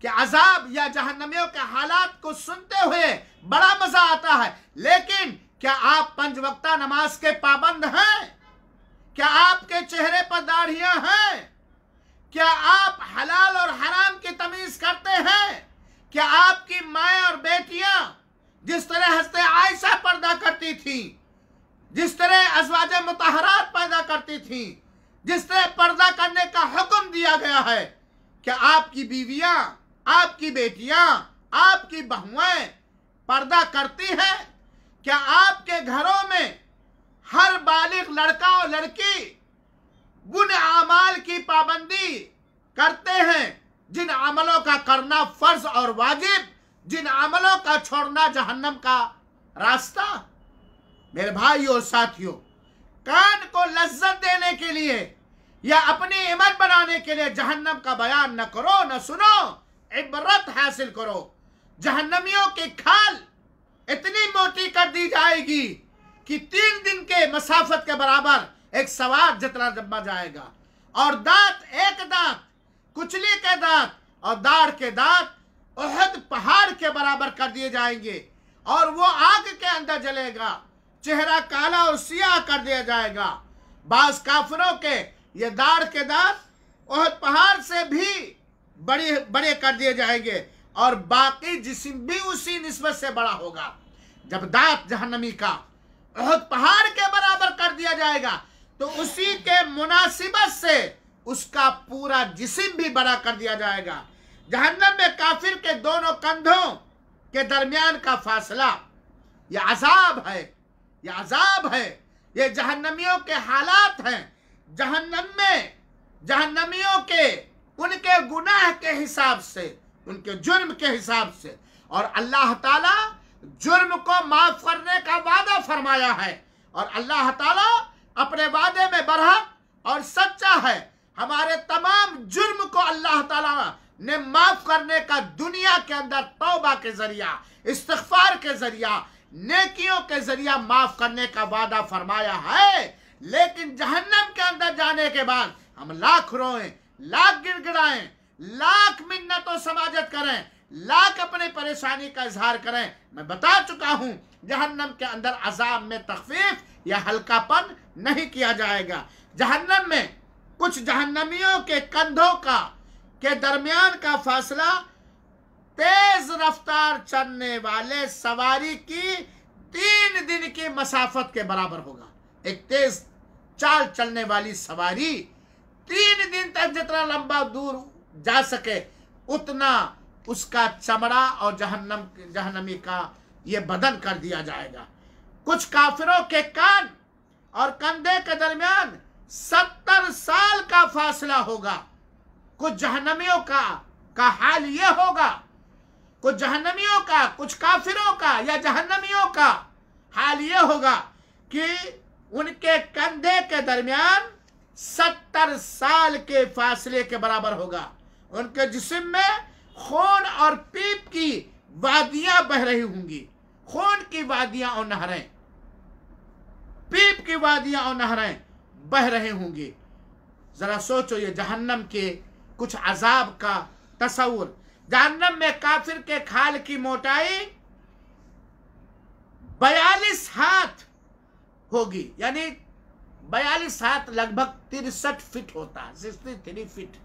کہ عذاب یا جہنمیوں کے حالات کو سنتے ہوئے بڑا مزہ آتا ہے، لیکن کیا آپ 5 وقتہ نماز کے پابند ہیں؟ کیا آپ کے چہرے پر داڑھیاں ہیں؟ کیا آپ حلال اور حرام کی تمیز کرتے ہیں؟ کیا آپ کی مائیں اور بیٹیاں جس طرح حضرت عائشہ پردہ کرتی تھیں، جس طرح ازواج مطہرات پیدا کرتی تھیں، جس طرح پردہ کرنے کا حکم دیا گیا ہے، کیا آپ کی بیویاں، آپ کی بیٹیاں، آپ کی بہویں پردہ کرتی ہیں؟ کیا آپ کے گھروں میں ہر بالغ لڑکا اور لڑکی ان اعمال کی پابندی کرتے ہیں جن عملوں کا کرنا فرض اور واجب، جن عملوں کا چھوڑنا جہنم کا راستہ؟ میرے بھائیوں اور ساتھیوں، کان کو لذت دینے کے لیے یا اپنی عمر بنانے کے لیے جہنم کا بیان نہ کرو، نہ سنو، عبرت حاصل کرو۔ جہنمیوں کی کھال اتنی موٹی کر دی جائے گی کہ 3 دن کے مسافت کے برابر ایک سوار جتنا جما جائے گا، اور دانت، ایک دانت کچلی کے دانت اور داڑھ کے دانت احد پہاڑ کے برابر کر دیے جائیں گے، اور وہ آگ کے اندر جلے گا، چہرہ کالا اور سیاہ کر دیا جائے گا۔ بعض کافروں کے یہ داڑھ کے دانت احد پہاڑ سے بھی بڑے کر دیے جائیں گے، اور باقی جسم بھی اسی نسبت سے بڑا ہوگا۔ جب دانت جہنمی کا احد پہاڑ کے برابر کر دیا جائے گا تو اسی کے مناسبت سے اس کا پورا جسم بھی بڑا کر دیا جائے گا۔ جہنم میں کافر کے دونوں کندھوں کے درمیان کا فاصلہ، یہ عذاب ہے، یہ عذاب ہے، یہ جہنمیوں کے حالات ہیں۔ جہنم میں جہنمیوں کے ان کے گناہ کے حساب سے، ان کے جرم کے حساب سے، اور اللہ تعالیٰ جرم کو معاف کرنے کا وعدہ فرمایا ہے، اور اللہ تعالیٰ اپنے وعدے میں برحق اور سچا ہے۔ ہمارے تمام جرم کو اللہ تعالیٰ نے معاف کرنے کا دنیا کے اندر توبہ کے ذریعہ، استغفار کے ذریعہ، نیکیوں کے ذریعہ معاف کرنے کا وعدہ فرمایا ہے۔ لیکن جہنم کے اندر جانے کے بعد ہم لاکھ روئیں، لاکھ گڑ گڑائیں، لاکھ منت و سماجت کریں، لاکھ اپنے پریشانی کا اظہار کریں۔ میں بتا چکا ہوں جہنم کے اندر عذاب میں تخفیف یا ہلکا پن نہیں کیا جائے گا۔ جہنم میں کچھ جہنمیوں کے کندھوں کے درمیان کا فاصلہ تیز رفتار چلنے والے سواری کی 3 دن کی مسافت کے برابر ہوگا۔ ایک تیز چال چلنے والی سواری 3 دن تک جتنا لمبا دور جا سکے اتنا اس کا چمڑا اور جہنمی کا یہ بدن کر دیا جائے گا۔ کچھ کافروں کے کان اور کندھے کے درمیان 70 سال کا فاصلہ ہوگا۔ کچھ جہنمیوں کا حال یہ ہوگا، کچھ جہنمیوں کا، کچھ کافروں کا یا جہنمیوں کا حال یہ ہوگا کہ ان کے کندھے کے درمیان 70 سال کے فاصلے کے برابر ہوگا۔ ان کے جسم میں خون اور پیپ کی وادیاں بہ رہی ہوں گی، خون کی وادیاں اور نہریں، پیپ کی وادیاں اور نہریں بہ رہے ہوں گی۔ ذرا سوچو یہ جہنم کے کچھ عذاب کا تصور۔ جہنم میں کافر کے کھال کی موٹائی 42 ہاتھ ہوگی، یعنی 42 ہاتھ لگ بھگ 63 فٹ ہوتا ہے، 63 فٹ۔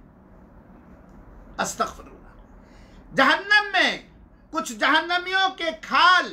استغفر اللہ۔ جہنم میں کچھ جہنمیوں کے کھال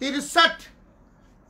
63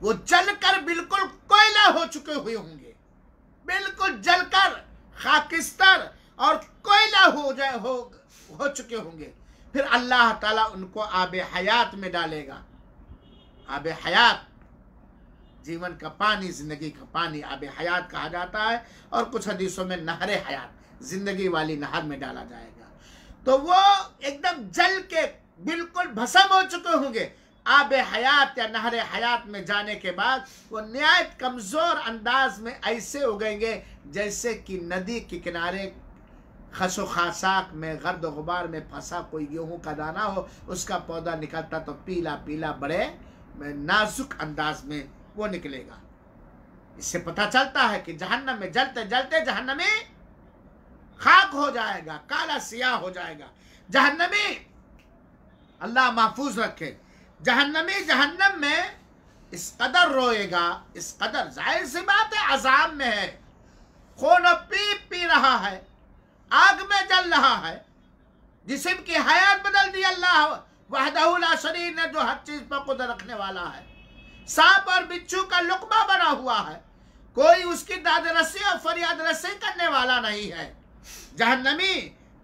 وہ جل کر بالکل کوئلہ ہو چکے ہوئے ہوں گے، بالکل جل کر خاکستر اور کوئلہ ہو چکے ہوں گے۔ پھر اللہ تعالیٰ ان کو آب حیات میں ڈالے گا۔ آب حیات، جیون کا پانی، زندگی کا پانی آب حیات کہا جاتا ہے، اور کچھ حدیثوں میں نہر حیات، زندگی والی نہر میں ڈالا جائے گا۔ تو وہ ایک دم جل کے بالکل بھسم ہو چکے ہوں گے۔ آب حیات یا نہر حیات میں جانے کے بعد وہ نہایت کمزور انداز میں ایسے اگیں گے جیسے کہ ندی کے کنارے خس و خاشاک میں، گرد و غبار میں پھنسا کوئی گیہوں کا دانہ ہو، اس کا پودا نکلتا تو پیلا پیلا بڑے نازک انداز میں وہ نکلے گا۔ اس سے پتہ چلتا ہے کہ جہنم میں جلتے جلتے جہنمی خاک ہو جائے گا، کالا سیاہ ہو جائے گا۔ جہنمی، اللہ محفوظ رکھے، جہنمی جہنم میں اس قدر روئے گا، اس قدر، ظاہر سی بات ہے عذاب میں ہے، خون و پیپ پی رہا ہے، آگ میں جل رہا ہے، جسم کی حیات بدل دی اللہ وحدہ لا شریک نے، جو ہر چیز پر قدرت رکھنے والا ہے۔ سانپ اور بچھو کا لقمہ بنا ہوا ہے، کوئی اس کی داد رسی اور فریاد رسی کرنے والا نہیں ہے۔ جہنمی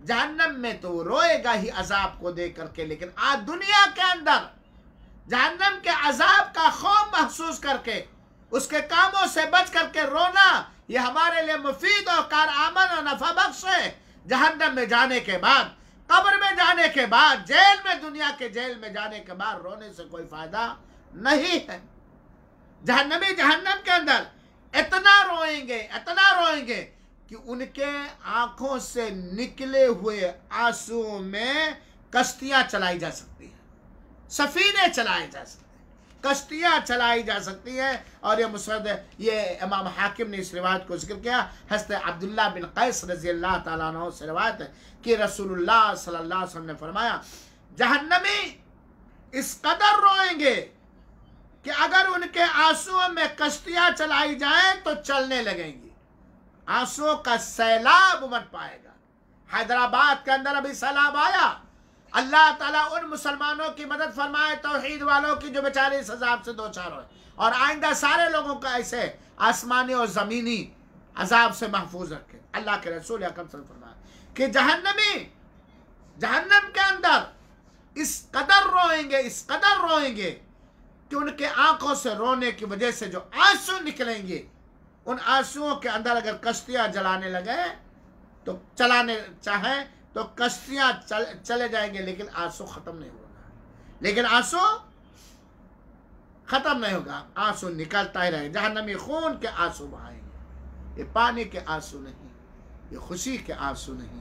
جہنم میں تو روئے گا ہی عذاب کو دیکھ کر کے، لیکن آج دنیا کے اندر جہنم کے عذاب کا خوف محسوس کر کے، اس کے کاموں سے بچ کر کے رونا، یہ ہمارے لیے مفید اور کارآمد اور نفع بخش ہے۔ جہنم میں جانے کے بعد، قبر میں جانے کے بعد، جیل میں، دنیا کے جیل میں جانے کے بعد رونے سے کوئی فائدہ نہیں ہے۔ جہنمی جہنم کے اندر اتنا روئیں گے کہ ان کے آنکھوں سے نکلے ہوئے آنسو میں کشتیاں چلائی جا سکتی ہیں، سفینے چلائے جا سکتے ہیں، کشتیاں چلائی جا سکتی ہیں۔ اور یہ مسند، یہ امام حاکم نے اس روایت کو ذکر کیا، حضرت عبداللہ بن قیس رضی اللہ تعالیٰ عنہ سے روایت ہے کہ رسول اللہ صلی اللہ علیہ وسلم نے فرمایا، جہنمی اس قدر روئیں گے کہ اگر ان کے آنسوؤں میں کشتیاں چلائی جائیں تو چلنے لگیں گی، آنسوؤں کا سیلاب امٹ پائے گا۔ حیدرآباد کے اندر ابھی سیلاب آیا، اللہ تعالیٰ ان مسلمانوں کی مدد فرمائے، توحید والوں کی، جو بیچارے اس عذاب سے دوچار ہوئے، اور آئندہ سارے لوگوں کا ایسے آسمانی اور زمینی عذاب سے محفوظ رکھے۔ اللہ کے رسول اکرم صلی اللہ علیہ وسلم فرمایا کہ جہنمی جہنم کے اندر اس قدر روئیں گے کہ ان کے آنکھوں سے رونے کی وجہ سے جو آنسو نکلیں گے، ان آنسوؤں کے اندر اگر کشتیاں جلانے لگے تو چلانے چاہیں تو کشتیاں چلے جائیں گے، لیکن آنسو ختم نہیں ہوگا، آنسو نکلتا ہی رہے۔ جہنمی خون کے آنسو بہائیں گے، یہ پانی کے آنسو نہیں، یہ خوشی کے آنسو نہیں،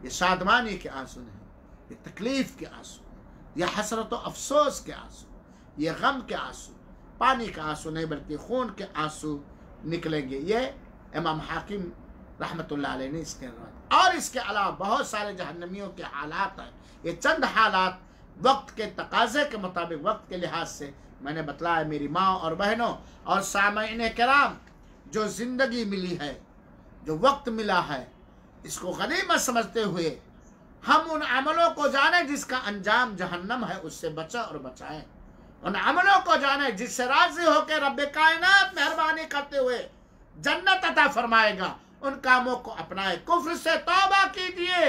یہ شادمانی کے آنسو نہیں، یہ تکلیف کے آنسو، یہ حسرت و افسوس کے آنسو، یہ غم کے آنسو، پانی کا آنسو نہیں بلکہ خون کے آنسو نکلیں گے۔ یہ امام حاکم رحمت اللہ علیہ نے اس کے روایت، اور اس کے علاوہ بہت سارے جہنمیوں کے حالات ہیں۔ یہ چند حالات وقت کے تقاضے کے مطابق، وقت کے لحاظ سے میں نے بتلایا۔ میری ماں اور بہنوں اور سامعین کرام، جو زندگی ملی ہے، جو وقت ملا ہے، اس کو غنیمت سمجھتے ہوئے ہم ان عملوں کو جانیں جس کا انجام جہنم ہے، اس سے بچیں اور بچائیں۔ ان عملوں کو جانیں جس سے راضی ہو کے رب کائنات مہربانی کرتے ہوئے جنت عطا فرمائے گا، ان کاموں کو اپنائے۔ کفر سے توبہ کیجئے،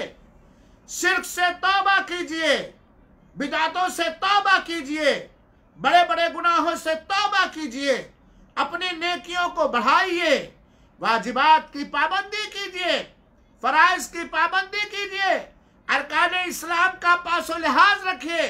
شرک سے توبہ کیجئے، بدعتوں سے توبہ کیجئے، بڑے بڑے گناہوں سے توبہ کیجئے، اپنی نیکیوں کو بڑھائیے، واجبات کی پابندی کیجئے، فرائض کی پابندی کیجئے، ارکان اسلام کا پاس و لحاظ رکھیے،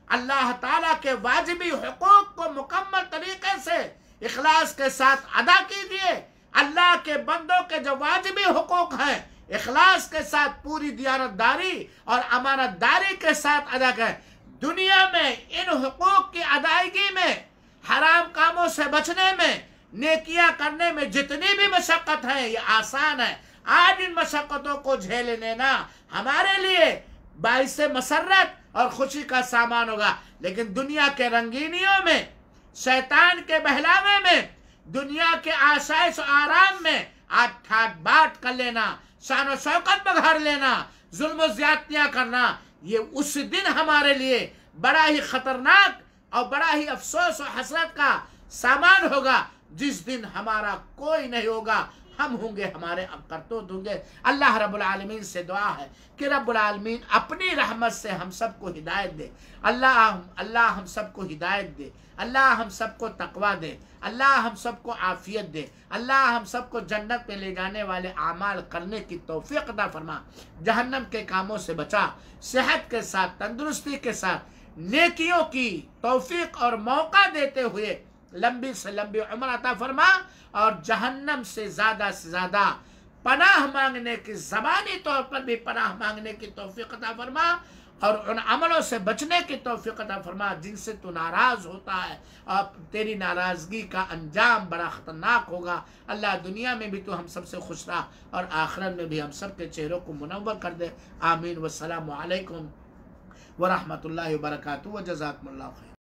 اللہ تعالیٰ کے واجبی حقوق کو مکمل طریقے سے اخلاص کے ساتھ ادا کیجئے۔ اللہ کے بندوں کے جو واجبی حقوق ہیں، اخلاص کے ساتھ پوری دیانتداری اور امانت داری کے ساتھ ادا کریں۔ دنیا میں ان حقوق کی ادائیگی میں، حرام کاموں سے بچنے میں، نیکیاں کرنے میں جتنی بھی مشقت ہے، یہ آسان ہے۔ آج ان مشقتوں کو جھیل لینا ہمارے لیے باعث مسرت اور خوشی کا سامان ہوگا، لیکن دنیا کے رنگینیوں میں، شیطان کے بہلاوے میں، دنیا کے آسائش و آرام میں آج ٹھاٹ باٹ کر لینا، شان و شوکت بگھاڑ لینا، ظلم و زیادتیاں کرنا، یہ اس دن ہمارے لیے بڑا ہی خطرناک اور بڑا ہی افسوس و حسرت کا سامان ہوگا جس دن ہمارا کوئی نہیں ہوگا، ہم ہوں گے، ہمارے کرتوت ہوں گے۔ اللہ رب العالمین سے دعا ہے کہ رب العالمین اپنی رحمت سے ہم سب کو ہدایت دے، اللہ ہم سب کو ہدایت دے، اللہ ہم سب کو تقوی دے، اللہ ہم سب کو عافیت دے، اللہ ہم سب کو جنت میں لے جانے والے اعمال کرنے کی توفیق عطا فرما، جہنم کے کاموں سے بچا، صحت کے ساتھ، تندرستی کے ساتھ نیکیوں کی توفیق اور موقع دیتے ہوئے لمبی سے لمبی عمر عطا فرما، اور جہنم سے زیادہ پناہ مانگنے کی، زبانی طور پر بھی پناہ مانگنے کی توفیق عطا فرما، اور ان عملوں سے بچنے کی توفیق عطا فرما جن سے تو ناراض ہوتا ہے، اور تیری ناراضگی کا انجام بڑا خطرناک ہوگا۔ اللہ دنیا میں بھی تو ہم سب سے خوش رہا، اور آخرت میں بھی ہم سب کے چہروں کو منور کر دے۔ آمین۔ والسلام علیکم ورحمۃ اللہ وبرکاتہ، وجزاکم اللہ خیر۔